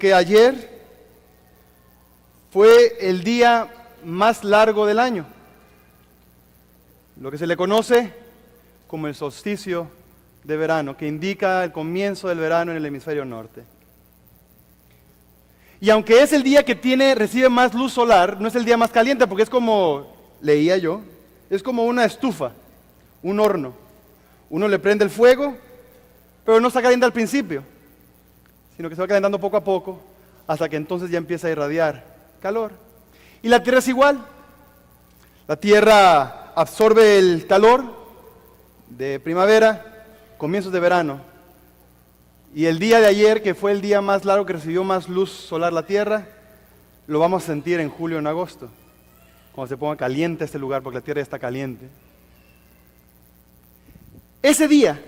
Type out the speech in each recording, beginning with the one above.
que ayer fue el día más largo del año, lo que se le conoce como el solsticio de verano, que indica el comienzo del verano en el hemisferio norte. Y aunque es el día que recibe más luz solar, no es el día más caliente, porque es como, leía yo, es como una estufa, un horno. Uno le prende el fuego, pero no está caliente al principio, sino que se va calentando poco a poco, hasta que entonces ya empieza a irradiar calor. Y la Tierra es igual. La Tierra absorbe el calor de primavera, comienzos de verano. Y el día de ayer, que fue el día más largo que recibió más luz solar la Tierra, lo vamos a sentir en julio o en agosto, cuando se ponga caliente este lugar, porque la Tierra ya está caliente. Ese día,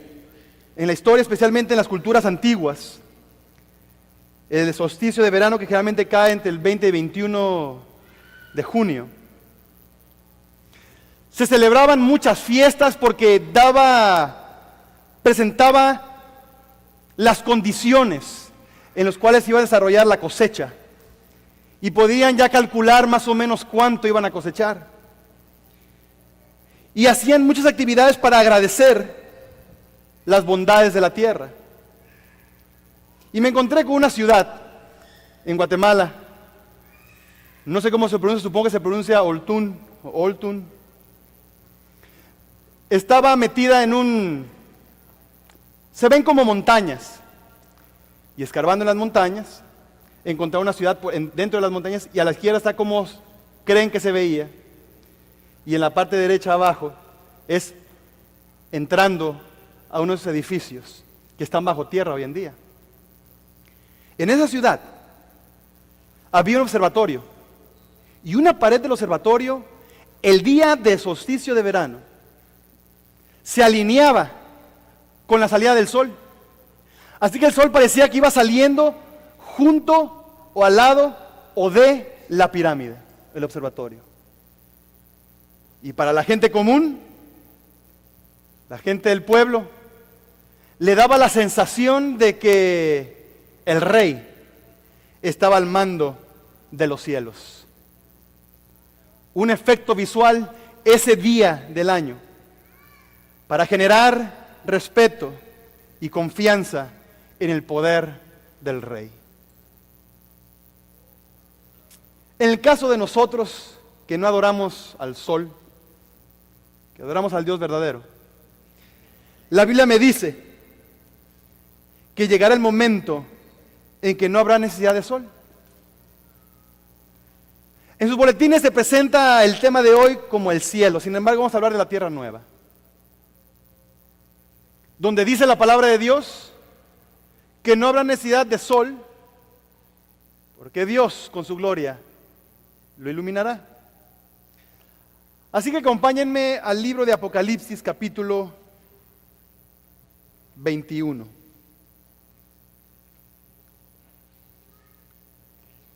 en la historia, especialmente en las culturas antiguas, el solsticio de verano, que generalmente cae entre el 20 y 21 de junio, se celebraban muchas fiestas porque presentaba las condiciones en las cuales se iba a desarrollar la cosecha, y podían ya calcular más o menos cuánto iban a cosechar. Y hacían muchas actividades para agradecer las bondades de la tierra. Y me encontré con una ciudad en Guatemala, no sé cómo se pronuncia, supongo que se pronuncia Oltún o Oltún. Estaba metida se ven como montañas, y escarbando en las montañas, encontré una ciudad dentro de las montañas, y a la izquierda está como creen que se veía, y en la parte derecha abajo es entrando a unos edificios que están bajo tierra hoy en día. En esa ciudad había un observatorio, y una pared del observatorio, el día de solsticio de verano, se alineaba con la salida del sol. Así que el sol parecía que iba saliendo junto o al lado o de la pirámide, el observatorio. Y para la gente común, la gente del pueblo, le daba la sensación de que el rey estaba al mando de los cielos. Un efecto visual ese día del año para generar respeto y confianza en el poder del rey. En el caso de nosotros que no adoramos al sol, que adoramos al Dios verdadero, la Biblia me dice que llegará el momento en que no habrá necesidad de sol. En sus boletines se presenta el tema de hoy como el cielo, sin embargo vamos a hablar de la tierra nueva, donde dice la palabra de Dios que no habrá necesidad de sol, porque Dios con su gloria lo iluminará. Así que acompáñenme al libro de Apocalipsis capítulo 21.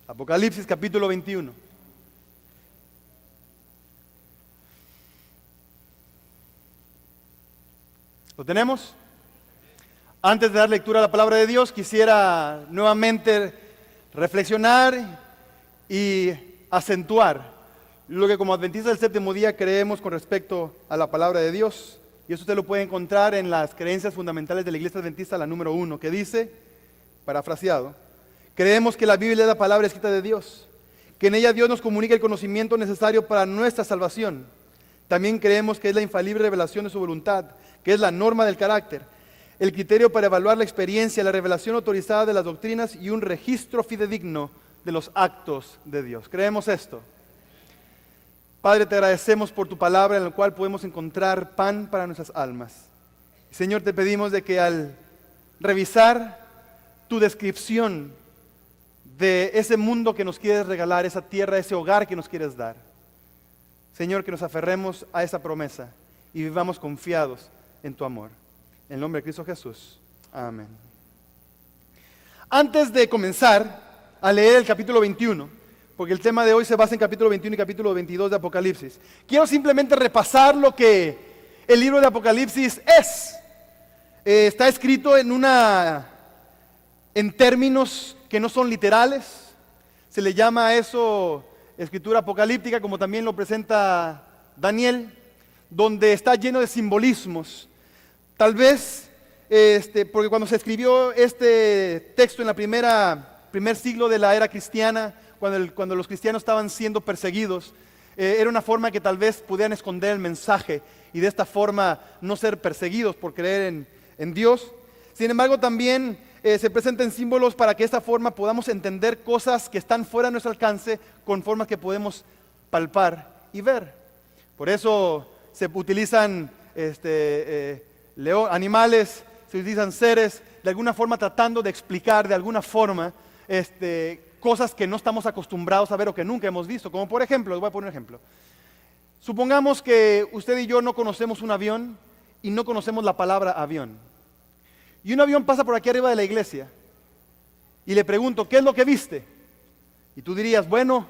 Apocalipsis capítulo 21. ¿Lo tenemos? Antes de dar lectura a la palabra de Dios, quisiera nuevamente reflexionar y acentuar lo que como adventistas del séptimo día creemos con respecto a la palabra de Dios. Y eso usted lo puede encontrar en las creencias fundamentales de la Iglesia Adventista, la número 1, que dice, parafraseado: creemos que la Biblia es la palabra escrita de Dios, que en ella Dios nos comunica el conocimiento necesario para nuestra salvación. También creemos que es la infalible revelación de su voluntad, que es la norma del carácter, el criterio para evaluar la experiencia, la revelación autorizada de las doctrinas y un registro fidedigno de los actos de Dios. Creemos esto. Padre, te agradecemos por tu palabra en la cual podemos encontrar pan para nuestras almas. Señor, te pedimos de que al revisar tu descripción de ese mundo que nos quieres regalar, esa tierra, ese hogar que nos quieres dar, Señor, que nos aferremos a esa promesa y vivamos confiados en tu amor. En el nombre de Cristo Jesús. Amén. Antes de comenzar a leer el capítulo 21, porque el tema de hoy se basa en capítulo 21 y capítulo 22 de Apocalipsis, quiero simplemente repasar lo que el libro de Apocalipsis es. Está escrito en términos que no son literales. Se le llama a eso escritura apocalíptica, como también lo presenta Daniel, donde está lleno de simbolismos. Tal vez, porque cuando se escribió este texto en la primer siglo de la era cristiana, cuando los cristianos estaban siendo perseguidos, era una forma que tal vez pudieran esconder el mensaje y de esta forma no ser perseguidos por creer en Dios. Sin embargo, también se presentan símbolos para que de esta forma podamos entender cosas que están fuera de nuestro alcance con formas que podemos palpar y ver. Por eso se utilizan animales, se utilizan seres, de alguna forma tratando de explicar de alguna forma cosas que no estamos acostumbrados a ver o que nunca hemos visto. Como por ejemplo, les voy a poner un ejemplo. Supongamos que usted y yo no conocemos un avión y no conocemos la palabra avión. Y un avión pasa por aquí arriba de la iglesia y le pregunto, ¿qué es lo que viste? Y tú dirías, bueno,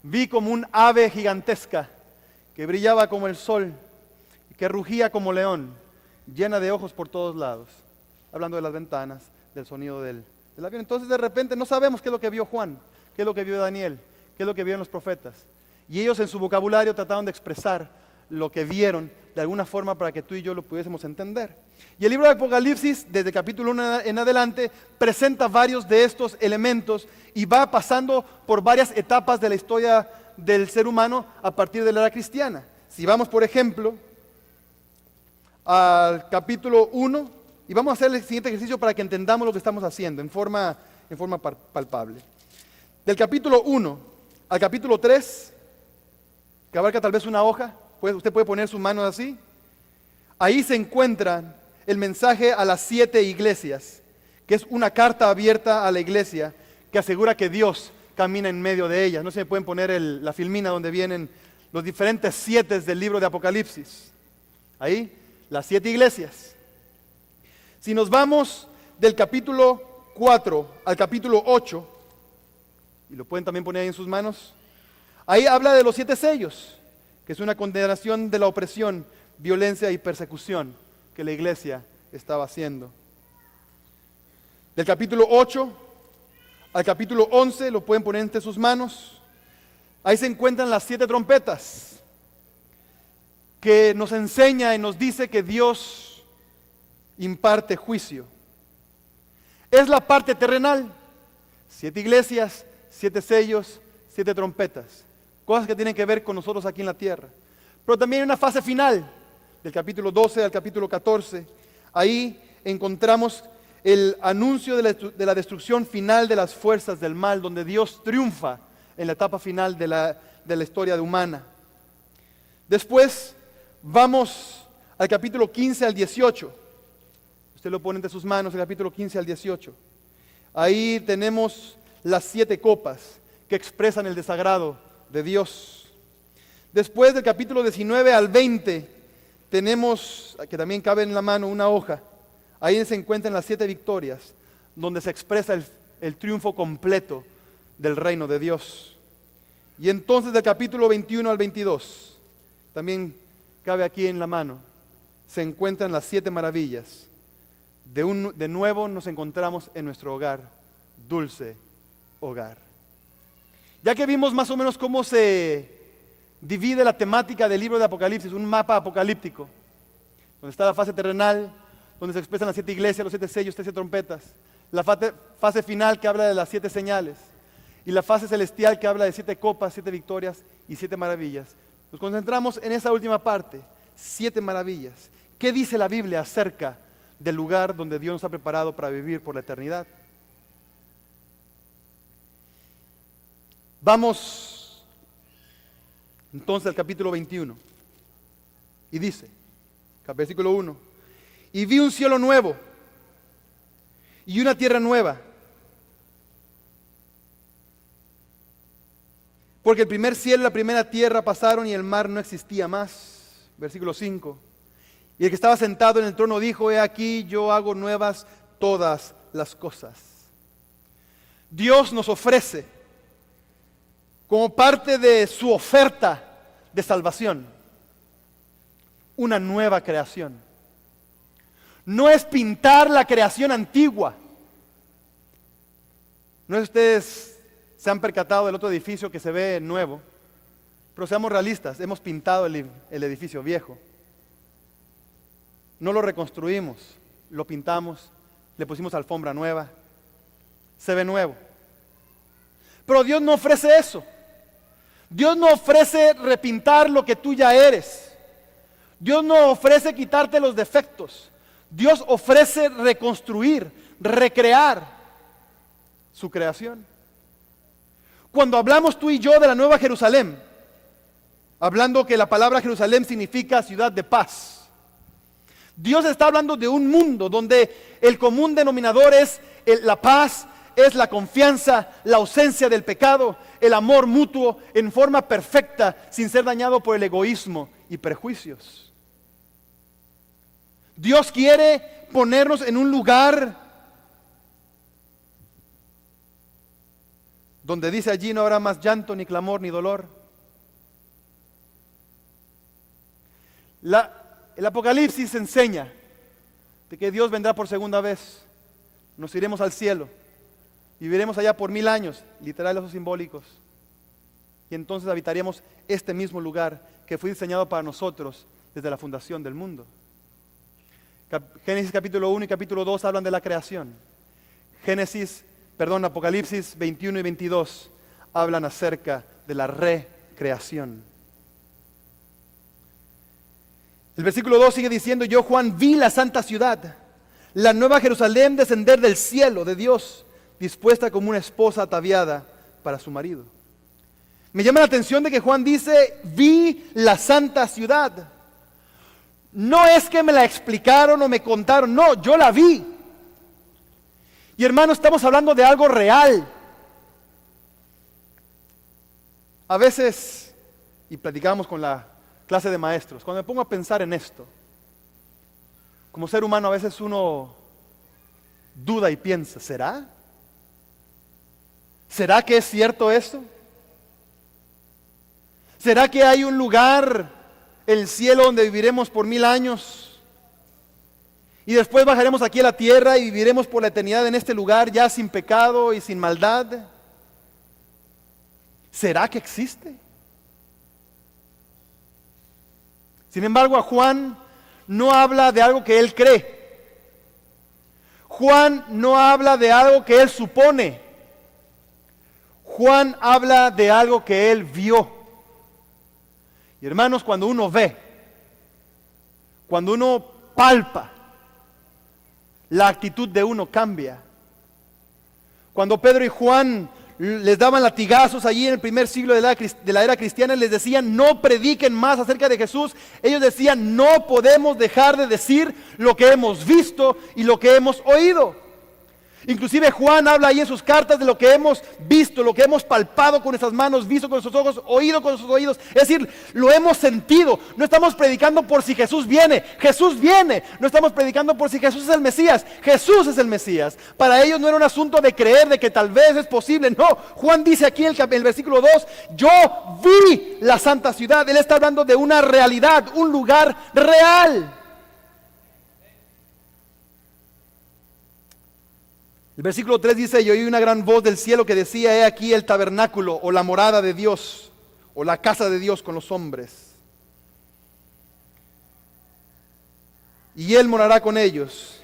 vi como un ave gigantesca que brillaba como el sol y que rugía como león, llena de ojos por todos lados. Hablando de las ventanas, del sonido del avión. Entonces de repente no sabemos qué es lo que vio Juan, qué es lo que vio Daniel, qué es lo que vieron los profetas. Y ellos en su vocabulario trataron de expresar lo que vieron de alguna forma para que tú y yo lo pudiésemos entender. Y el libro de Apocalipsis, desde capítulo 1 en adelante, presenta varios de estos elementos y va pasando por varias etapas de la historia del ser humano a partir de la era cristiana. Si vamos, por ejemplo, al capítulo 1, y vamos a hacer el siguiente ejercicio para que entendamos lo que estamos haciendo en forma palpable. Del capítulo 1 al capítulo 3, que abarca tal vez una hoja, usted puede poner sus manos así. Ahí se encuentra el mensaje a las 7 iglesias, que es una carta abierta a la iglesia que asegura que Dios camina en medio de ellas. No se me pueden poner la filmina donde vienen los diferentes 7 del libro de Apocalipsis. Ahí, las 7 iglesias. Si nos vamos del capítulo 4 al capítulo 8, y lo pueden también poner ahí en sus manos, ahí habla de los 7 sellos, que es una condenación de la opresión, violencia y persecución que la iglesia estaba haciendo. Del capítulo 8 al capítulo 11, lo pueden poner entre sus manos, ahí se encuentran las 7 trompetas, que nos enseña y nos dice que Dios imparte juicio. Es la parte terrenal, 7 iglesias, 7 sellos, 7 trompetas, cosas que tienen que ver con nosotros aquí en la tierra. Pero también hay una fase final, del capítulo 12 al capítulo 14, ahí encontramos el anuncio de la destrucción final de las fuerzas del mal, donde Dios triunfa en la etapa final de la historia humana. Después vamos al capítulo 15 al 18. Usted lo pone entre sus manos, el capítulo 15 al 18. Ahí tenemos las 7 copas que expresan el desagrado de Dios. Después del capítulo 19 al 20 tenemos, que también cabe en la mano, una hoja. Ahí se encuentran las 7 victorias, donde se expresa el triunfo completo del reino de Dios. Y entonces del capítulo 21 al 22, también cabe aquí en la mano, se encuentran las 7 maravillas. De nuevo nos encontramos en nuestro hogar, dulce hogar. Ya que vimos más o menos cómo se divide la temática del libro de Apocalipsis, un mapa apocalíptico, donde está la fase terrenal, donde se expresan las 7 iglesias, los 7 sellos, 7 trompetas, la fase final que habla de las 7 señales, y la fase celestial que habla de 7 copas, 7 victorias y 7 maravillas. Nos concentramos en esa última parte, 7 maravillas. ¿Qué dice la Biblia acerca del lugar donde Dios nos ha preparado para vivir por la eternidad? Vamos entonces al capítulo 21. Y dice, versículo 1, y vi un cielo nuevo y una tierra nueva, porque el primer cielo y la primera tierra pasaron y el mar no existía más. Versículo 5. Y el que estaba sentado en el trono dijo, he aquí yo hago nuevas todas las cosas. Dios nos ofrece, como parte de su oferta de salvación, una nueva creación. No es pintar la creación antigua, No sé si ustedes se han percatado del otro edificio que se ve nuevo, pero seamos realistas, hemos pintado el edificio viejo. No lo reconstruimos, lo pintamos, le pusimos alfombra nueva, se ve nuevo. Pero Dios no ofrece eso. Dios no ofrece repintar lo que tú ya eres. Dios no ofrece quitarte los defectos. Dios ofrece reconstruir, recrear su creación. Cuando hablamos tú y yo de la Nueva Jerusalén, hablando que la palabra Jerusalén significa ciudad de paz, Dios está hablando de un mundo donde el común denominador es la paz, es la confianza, la ausencia del pecado, el amor mutuo en forma perfecta, sin ser dañado por el egoísmo y prejuicios. Dios quiere ponernos en un lugar donde dice allí no habrá más llanto, ni clamor, ni dolor. El Apocalipsis enseña de que Dios vendrá por segunda vez. Nos iremos al cielo. Viviremos allá por 1000 años, literales o simbólicos. Y entonces habitaríamos este mismo lugar que fue diseñado para nosotros desde la fundación del mundo. Génesis capítulo 1 y capítulo 2 hablan de la creación. Apocalipsis 21 y 22 hablan acerca de la recreación. El versículo 2 sigue diciendo: yo, Juan, vi la santa ciudad, la nueva Jerusalén, descender del cielo de Dios, dispuesta como una esposa ataviada para su marido. Me llama la atención de que Juan dice: vi la santa ciudad. No es que me la explicaron o me contaron, no, yo la vi. Y hermanos, estamos hablando de algo real. A veces, y platicamos con la clase de maestros, cuando me pongo a pensar en esto, como ser humano a veces uno duda y piensa: ¿será? ¿Será que es cierto esto? ¿Será que hay un lugar, el cielo, donde viviremos por 1000 años? Y después bajaremos aquí a la tierra y viviremos por la eternidad en este lugar, ya sin pecado y sin maldad. ¿Será que existe? Sin embargo, a Juan no habla de algo que él cree. Juan no habla de algo que él supone. Juan habla de algo que él vio. Y hermanos, cuando uno ve, cuando uno palpa, la actitud de uno cambia. Cuando Pedro y Juan les daban latigazos allí en el primer siglo de la era cristiana, les decían: no prediquen más acerca de Jesús. Ellos decían: no podemos dejar de decir lo que hemos visto y lo que hemos oído. Inclusive Juan habla ahí en sus cartas de lo que hemos visto, lo que hemos palpado con nuestras manos, visto con nuestros ojos, oído con nuestros oídos. Es decir, lo hemos sentido. No estamos predicando por si Jesús viene. Jesús viene. No estamos predicando por si Jesús es el Mesías. Jesús es el Mesías. Para ellos no era un asunto de creer, de que tal vez es posible. No, Juan dice aquí en el versículo 2, yo vi la santa ciudad. Él está hablando de una realidad, un lugar real. El versículo 3 dice: y oí una gran voz del cielo que decía: he aquí el tabernáculo, o la morada de Dios, o la casa de Dios con los hombres. Y Él morará con ellos,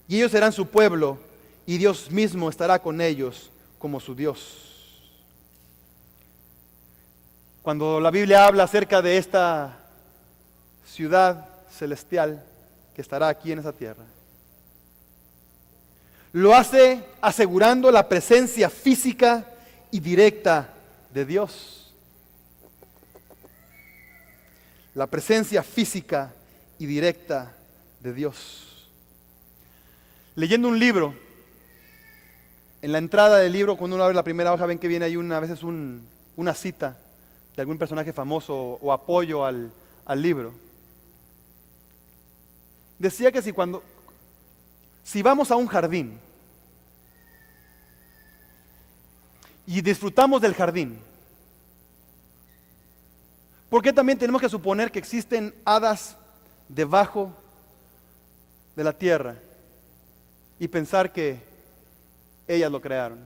y ellos serán su pueblo, y Dios mismo estará con ellos como su Dios. Cuando la Biblia habla acerca de esta ciudad celestial que estará aquí en esa tierra, lo hace asegurando la presencia física y directa de Dios. La presencia física y directa de Dios. Leyendo un libro, en la entrada del libro, cuando uno abre la primera hoja, ven que viene ahí a veces una cita de algún personaje famoso o apoyo al libro. Decía que si vamos a un jardín y disfrutamos del jardín, ¿por qué también tenemos que suponer que existen hadas debajo de la tierra y pensar que ellas lo crearon?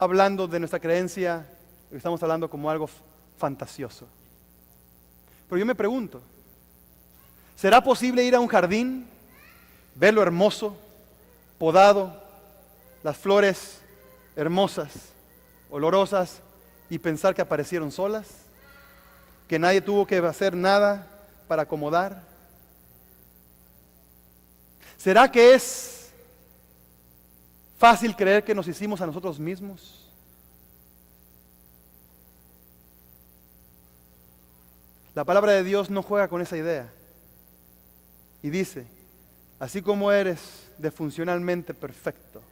hablando de nuestra creencia, estamos hablando como algo fantasioso. Pero yo me pregunto, ¿será posible ir a un jardín, verlo hermoso, podado, las flores hermosas, olorosas, y pensar que aparecieron solas? ¿Que nadie tuvo que hacer nada para acomodar? ¿Será que es fácil creer que nos hicimos a nosotros mismos? La palabra de Dios no juega con esa idea. Y dice, así como eres disfuncionalmente perfecto,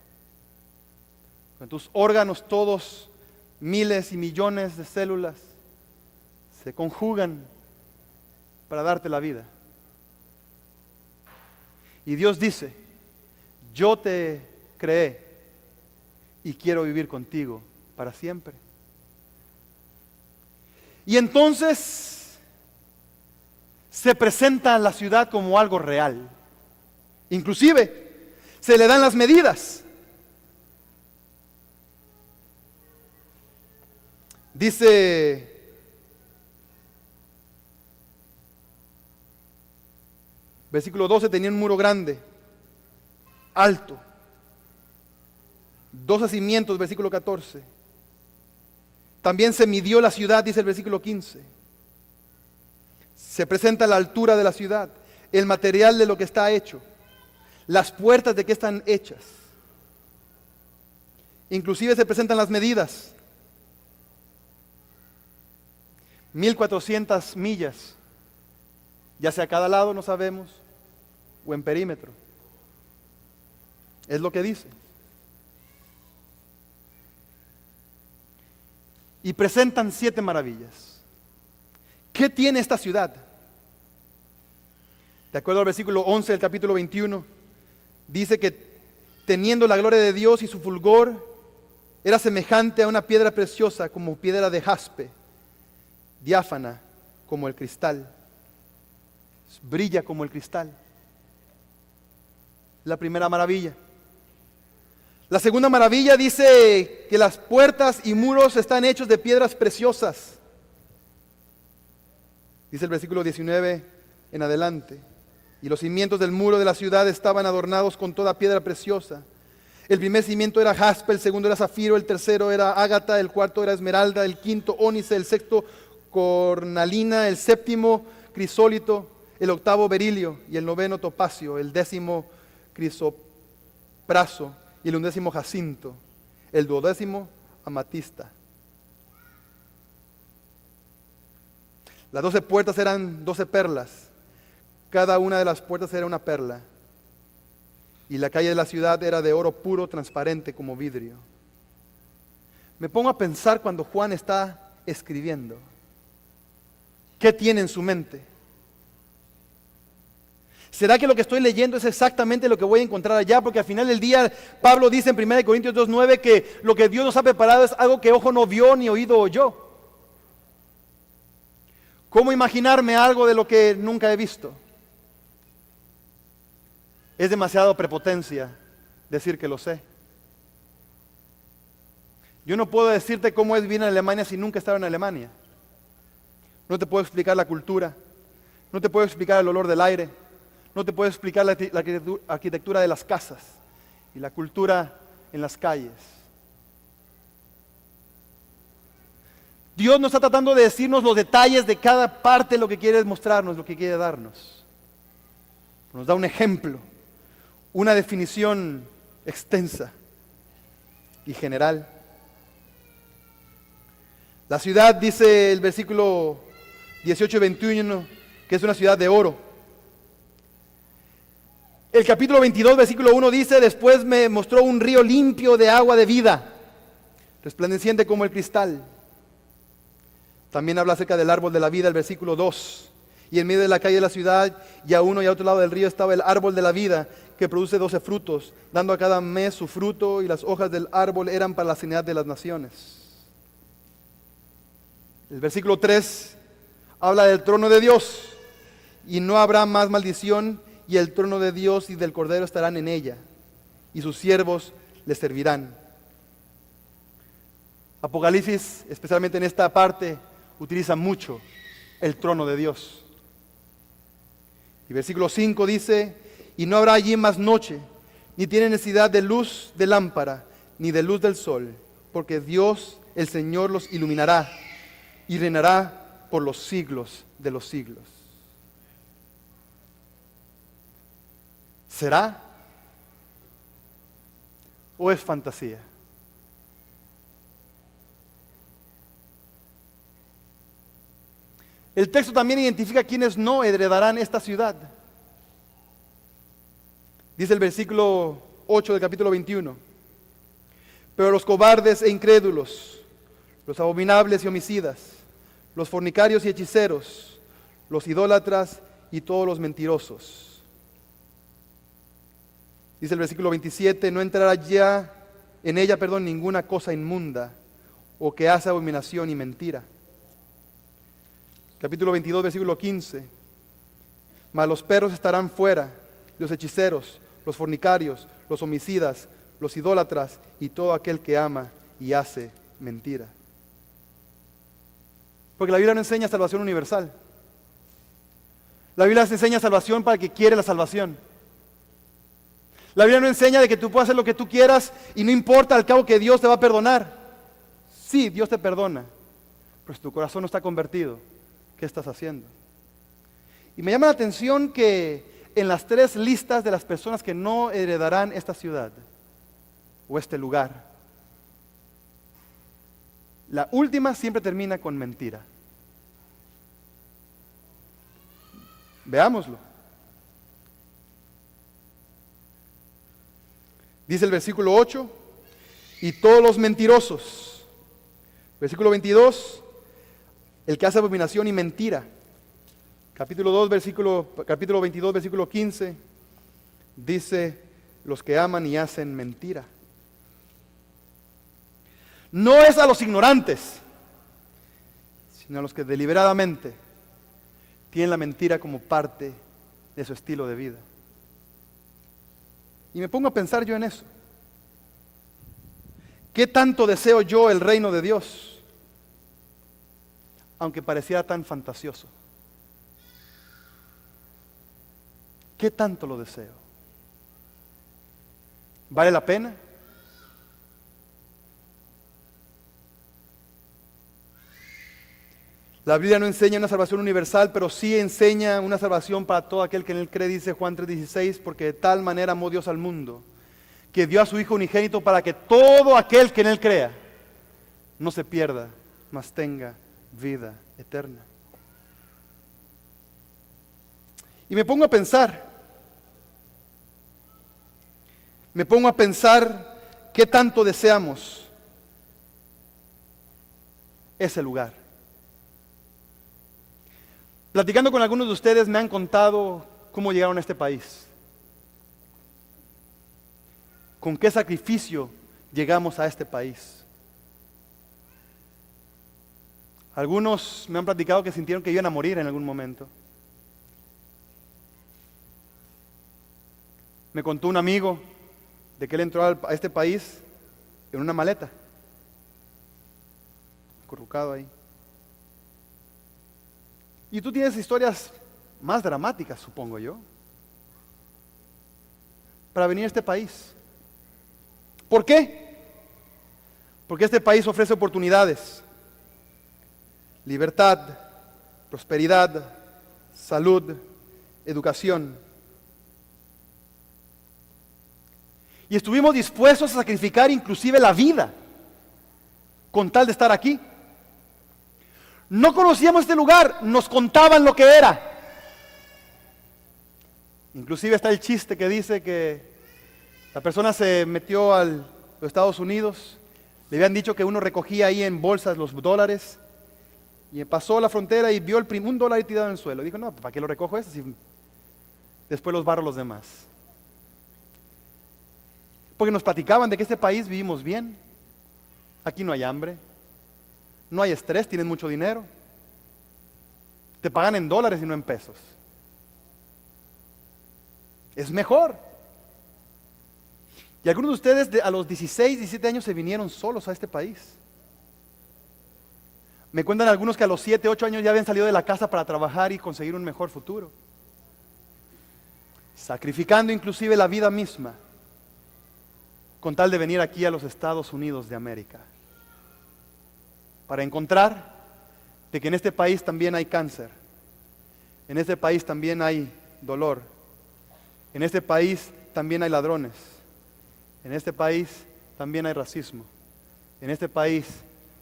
con tus órganos todos, miles y millones de células, se conjugan para darte la vida. Y Dios dice, yo te creé y quiero vivir contigo para siempre. Y entonces se presenta la ciudad como algo real. Inclusive se le dan las medidas. Dice versículo 12, tenía un muro grande, alto, 12 cimientos, versículo 14. También se midió la ciudad, dice el versículo 15. Se presenta la altura de la ciudad, el material de lo que está hecho, las puertas de qué están hechas. Inclusive se presentan las medidas. 1400 millas, ya sea a cada lado, no sabemos, o en perímetro. Es lo que dice. Y presentan 7 maravillas. ¿Qué tiene esta ciudad? De acuerdo al versículo 11 del capítulo 21, dice que teniendo la gloria de Dios y su fulgor, era semejante a una piedra preciosa, como piedra de jaspe, diáfana como el cristal, brilla como el cristal. La primera maravilla. La segunda maravilla dice que las puertas y muros están hechos de piedras preciosas. Dice el versículo 19 en adelante. Y los cimientos del muro de la ciudad estaban adornados con toda piedra preciosa. El primer cimiento era jaspe, el segundo era zafiro, el tercero era ágata, el cuarto era esmeralda, el quinto ónice, el sexto cornalina, el séptimo crisólito, el octavo berilio y el noveno topacio, el décimo crisopraso y el undécimo jacinto, el duodécimo amatista. Las 12 puertas eran 12 perlas, cada una de las puertas era una perla, y la calle de la ciudad era de oro puro, transparente como vidrio. Me pongo a pensar cuando Juan está escribiendo, ¿qué tiene en su mente? ¿Será que lo que estoy leyendo es exactamente lo que voy a encontrar allá? Porque al final del día, Pablo dice en 1 Corintios 2:9 que lo que Dios nos ha preparado es algo que ojo no vio ni oído oyó. ¿Cómo imaginarme algo de lo que nunca he visto? Es demasiado prepotencia decir que lo sé. Yo no puedo decirte cómo es vivir en Alemania si nunca he estado en Alemania. No te puedo explicar la cultura, no te puedo explicar el olor del aire, no te puedo explicar la arquitectura de las casas y la cultura en las calles. Dios nos está tratando de decirnos los detalles de cada parte, lo que quiere mostrarnos, lo que quiere darnos. Nos da un ejemplo, una definición extensa y general. La ciudad, dice el versículo 18 y 21, que es una ciudad de oro. El capítulo 22, versículo 1 dice, después me mostró un río limpio de agua de vida, resplandeciente como el cristal. También habla acerca del árbol de la vida, el versículo 2. Y en medio de la calle de la ciudad, y a uno y a otro lado del río, estaba el árbol de la vida, que produce 12 frutos, dando a cada mes su fruto, y las hojas del árbol eran para la sanidad de las naciones. El versículo 3 habla del trono de Dios, y no habrá más maldición, y el trono de Dios y del Cordero estarán en ella, y sus siervos le servirán. Apocalipsis, especialmente en esta parte, utiliza mucho el trono de Dios. Y versículo 5 dice, y no habrá allí más noche, ni tiene necesidad de luz de lámpara, ni de luz del sol, porque Dios, el Señor, los iluminará y reinará por los siglos de los siglos. ¿Será? ¿O es fantasía? El texto también identifica quienes no heredarán esta ciudad. Dice el versículo 8 del capítulo 21. Pero los cobardes e incrédulos, los abominables y homicidas, los fornicarios y hechiceros, los idólatras y todos los mentirosos. Dice el versículo 27, no entrará ya en ella, ninguna cosa inmunda o que hace abominación y mentira. Capítulo 22, versículo 15. Mas los perros estarán fuera, los hechiceros, los fornicarios, los homicidas, los idólatras y todo aquel que ama y hace mentira. Porque la Biblia no enseña salvación universal. La Biblia enseña salvación para el que quiere la salvación. La Biblia no enseña de que tú puedas hacer lo que tú quieras y no importa al cabo que Dios te va a perdonar. Sí, Dios te perdona, pero si tu corazón no está convertido, ¿qué estás haciendo? Y me llama la atención que en las 3 listas de las personas que no heredarán esta ciudad o este lugar, la última siempre termina con mentira. Veámoslo. Dice el versículo 8, y todos los mentirosos. Versículo 22, el que hace abominación y mentira. Capítulo 22, versículo 15, dice, los que aman y hacen mentira. No es a los ignorantes, sino a los que deliberadamente tienen la mentira como parte de su estilo de vida. Y me pongo a pensar yo en eso. ¿Qué tanto deseo yo el reino de Dios? Aunque pareciera tan fantasioso. ¿Qué tanto lo deseo? ¿Vale la pena? La Biblia no enseña una salvación universal, pero sí enseña una salvación para todo aquel que en él cree, dice Juan 3:16, porque de tal manera amó Dios al mundo, que dio a su Hijo unigénito para que todo aquel que en él crea no se pierda, mas tenga vida eterna. Y me pongo a pensar qué tanto deseamos ese lugar. Platicando con algunos de ustedes me han contado cómo llegaron a este país. ¿Con qué sacrificio llegamos a este país? Algunos me han platicado que sintieron que iban a morir en algún momento. Me contó un amigo de que él entró a este país en una maleta, acurrucado ahí. Y tú tienes historias más dramáticas, supongo yo, para venir a este país. ¿Por qué? Porque este país ofrece oportunidades, libertad, prosperidad, salud, educación. Y estuvimos dispuestos a sacrificar inclusive la vida con tal de estar aquí. No conocíamos este lugar, nos contaban lo que era. Inclusive está el chiste que dice que la persona se metió a los Estados Unidos, le habían dicho que uno recogía ahí en bolsas los dólares, y pasó la frontera y vio un dólar tirado en el suelo. Dijo, no, ¿para qué lo recojo eso si después los barro los demás? Porque nos platicaban de que este país vivimos bien, aquí no hay hambre, no hay estrés, tienen mucho dinero. Te pagan en dólares y no en pesos. Es mejor. Y algunos de ustedes a los 16, 17 años se vinieron solos a este país. Me cuentan algunos que a los 7, 8 años ya habían salido de la casa para trabajar y conseguir un mejor futuro, sacrificando inclusive la vida misma con tal de venir aquí a los Estados Unidos de América, para encontrar de que en este país también hay cáncer, en este país también hay dolor, en este país también hay ladrones, en este país también hay racismo, en este país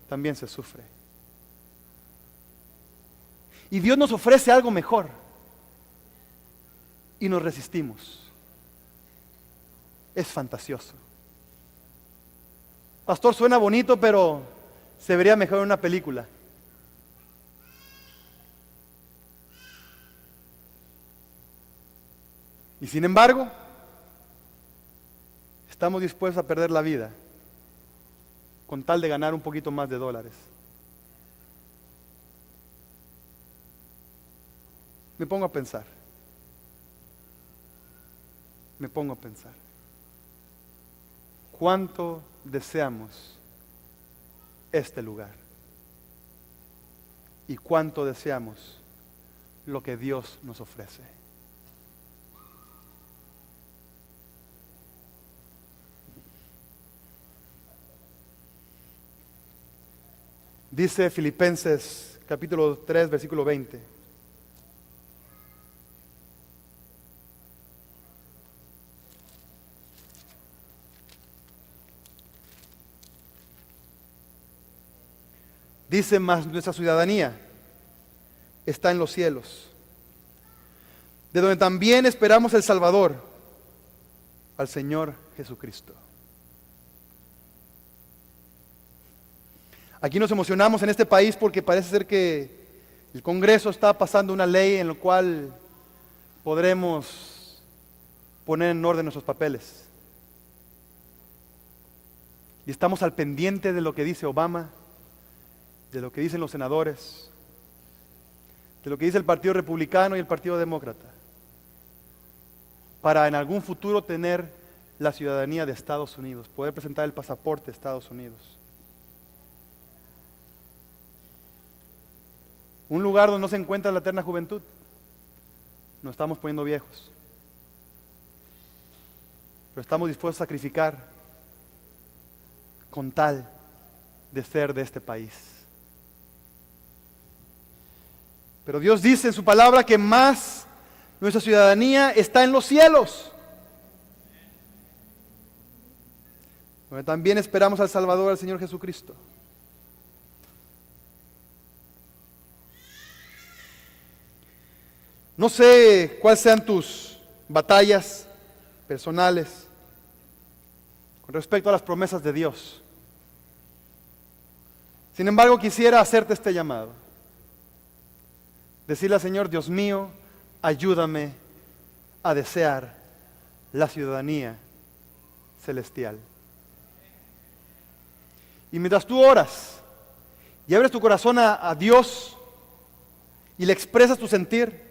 también se sufre. Y Dios nos ofrece algo mejor y nos resistimos. Es fantasioso. Pastor, suena bonito, pero se vería mejor en una película. Y sin embargo, estamos dispuestos a perder la vida con tal de ganar un poquito más de dólares. Me pongo a pensar. ¿Cuánto deseamos este lugar? ¿Y cuánto deseamos lo que Dios nos ofrece? Dice Filipenses capítulo 3, versículo 20. Dice, mas nuestra ciudadanía está en los cielos, de donde también esperamos el Salvador, al Señor Jesucristo. Aquí nos emocionamos en este país porque parece ser que el Congreso está pasando una ley en la cual podremos poner en orden nuestros papeles. Y estamos al pendiente de lo que dice Obama, de lo que dicen los senadores, de lo que dice el Partido Republicano y el Partido Demócrata, para en algún futuro tener la ciudadanía de Estados Unidos, poder presentar el pasaporte de Estados Unidos. Un lugar donde no se encuentra la eterna juventud. Nos estamos poniendo viejos. Pero estamos dispuestos a sacrificar con tal de ser de este país. Pero Dios dice en su palabra que más nuestra ciudadanía está en los cielos, donde también esperamos al Salvador, al Señor Jesucristo. No sé cuáles sean tus batallas personales con respecto a las promesas de Dios. Sin embargo, quisiera hacerte este llamado. Decirle al Señor, Dios mío, ayúdame a desear la ciudadanía celestial. Y mientras tú oras y abres tu corazón a Dios y le expresas tu sentir,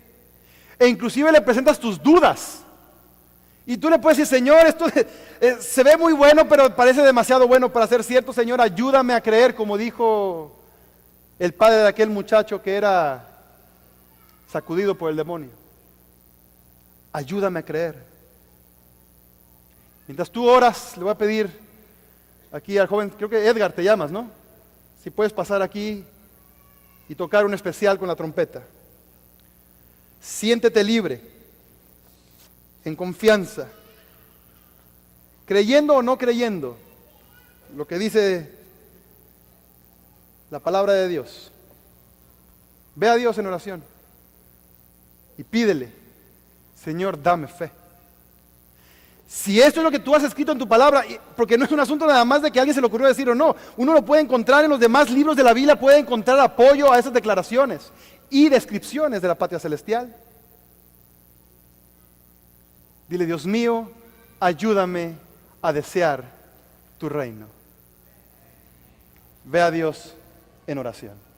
e inclusive le presentas tus dudas, y tú le puedes decir, Señor, esto se ve muy bueno, pero parece demasiado bueno para ser cierto. Señor, ayúdame a creer, como dijo el padre de aquel muchacho que era sacudido por el demonio. Ayúdame a creer. Mientras tú oras, le voy a pedir aquí al joven, creo que Edgar te llamas, ¿no? Si puedes pasar aquí y tocar un especial con la trompeta. Siéntete libre, en confianza, creyendo o no creyendo lo que dice la palabra de Dios. Ve a Dios en oración y pídele, Señor, dame fe. Si esto es lo que tú has escrito en tu palabra, porque no es un asunto nada más de que a alguien se le ocurrió decir o no, uno lo puede encontrar en los demás libros de la Biblia, puede encontrar apoyo a esas declaraciones y descripciones de la patria celestial. Dile, Dios mío, ayúdame a desear tu reino. Ve a Dios en oración.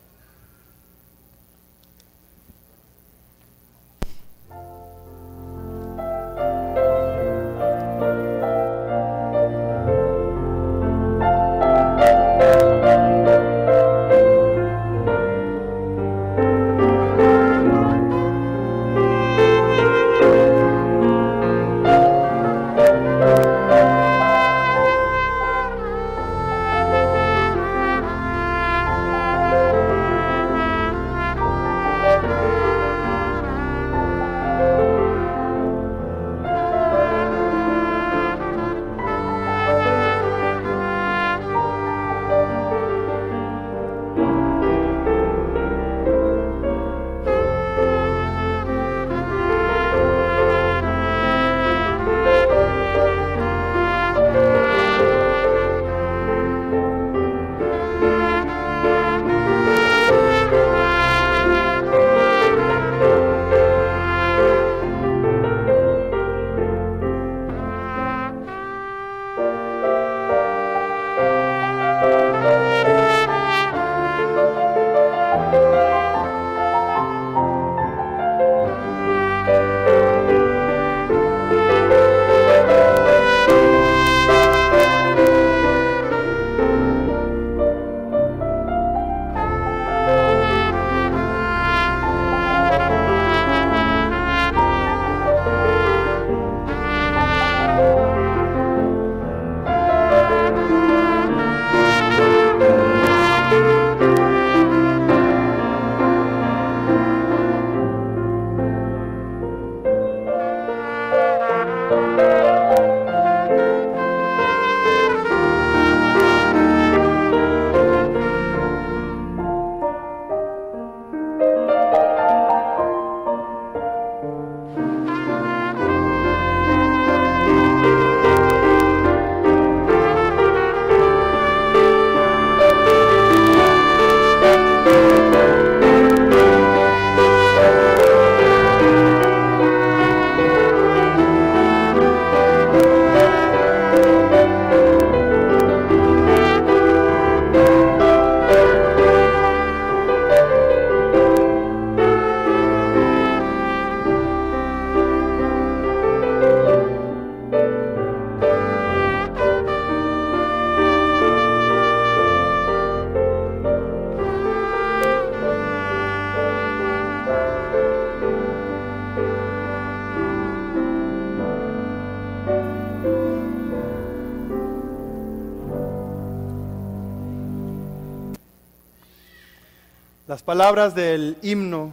Las palabras del himno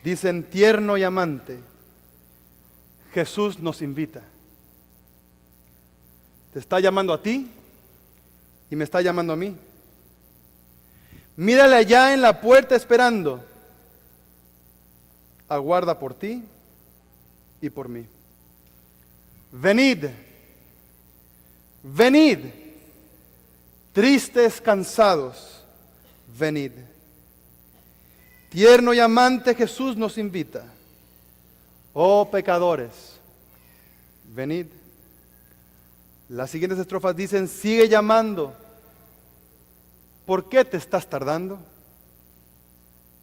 dicen: tierno y amante, Jesús nos invita. Te está llamando a ti y me está llamando a mí. Mírale allá en la puerta esperando. Aguarda por ti y por mí. Venid, venid, tristes, cansados, venid. Tierno y amante Jesús nos invita. Oh pecadores, venid. Las siguientes estrofas dicen: sigue llamando. ¿Por qué te estás tardando?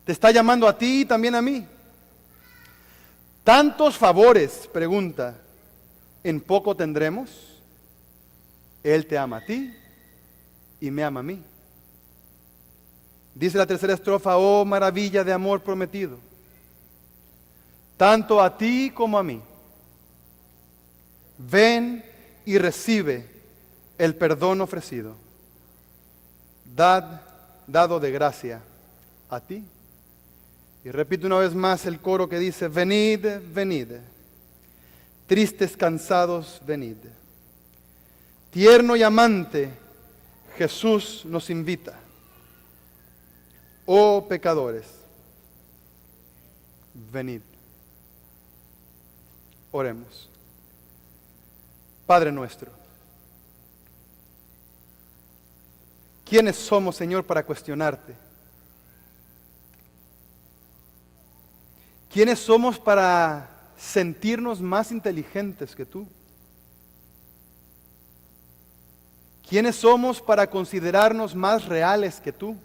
Te está llamando a ti y también a mí. ¿Tantos favores, pregunta, en poco tendremos? Él te ama a ti y me ama a mí. Dice la tercera estrofa: oh maravilla de amor prometido, tanto a ti como a mí. Ven y recibe el perdón ofrecido, dado de gracia a ti. Y repito una vez más el coro que dice: venid, venid, tristes, cansados, venid. Tierno y amante, Jesús nos invita. Oh pecadores, venid. Oremos. Padre nuestro, ¿quiénes somos, Señor, para cuestionarte? ¿Quiénes somos para sentirnos más inteligentes que tú? ¿Quiénes somos para considerarnos más reales que tú?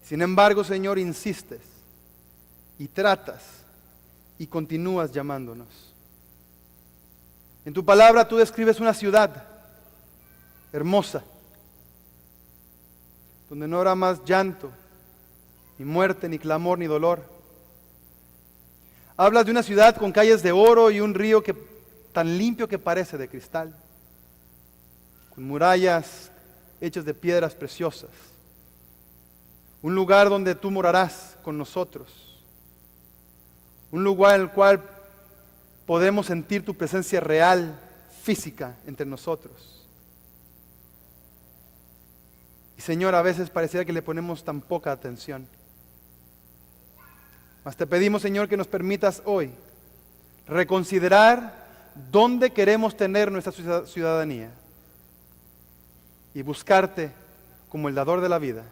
Sin embargo, Señor, insistes y tratas y continúas llamándonos. En tu palabra tú describes una ciudad hermosa, donde no habrá más llanto, ni muerte, ni clamor, ni dolor. Hablas de una ciudad con calles de oro y un río tan limpio que parece de cristal, con murallas hechas de piedras preciosas. Un lugar donde tú morarás con nosotros. Un lugar en el cual podemos sentir tu presencia real, física, entre nosotros. Y Señor, a veces pareciera que le ponemos tan poca atención. Mas te pedimos, Señor, que nos permitas hoy reconsiderar dónde queremos tener nuestra ciudadanía y buscarte como el dador de la vida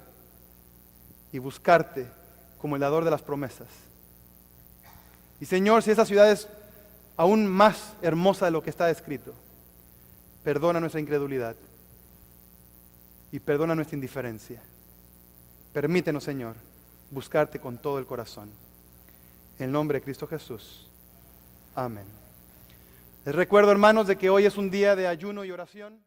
y buscarte como el dador de las promesas. Y Señor, si esa ciudad es aún más hermosa de lo que está escrito, perdona nuestra incredulidad y perdona nuestra indiferencia. Permítenos, Señor, buscarte con todo el corazón. En el nombre de Cristo Jesús. Amén. Les recuerdo, hermanos, de que hoy es un día de ayuno y oración.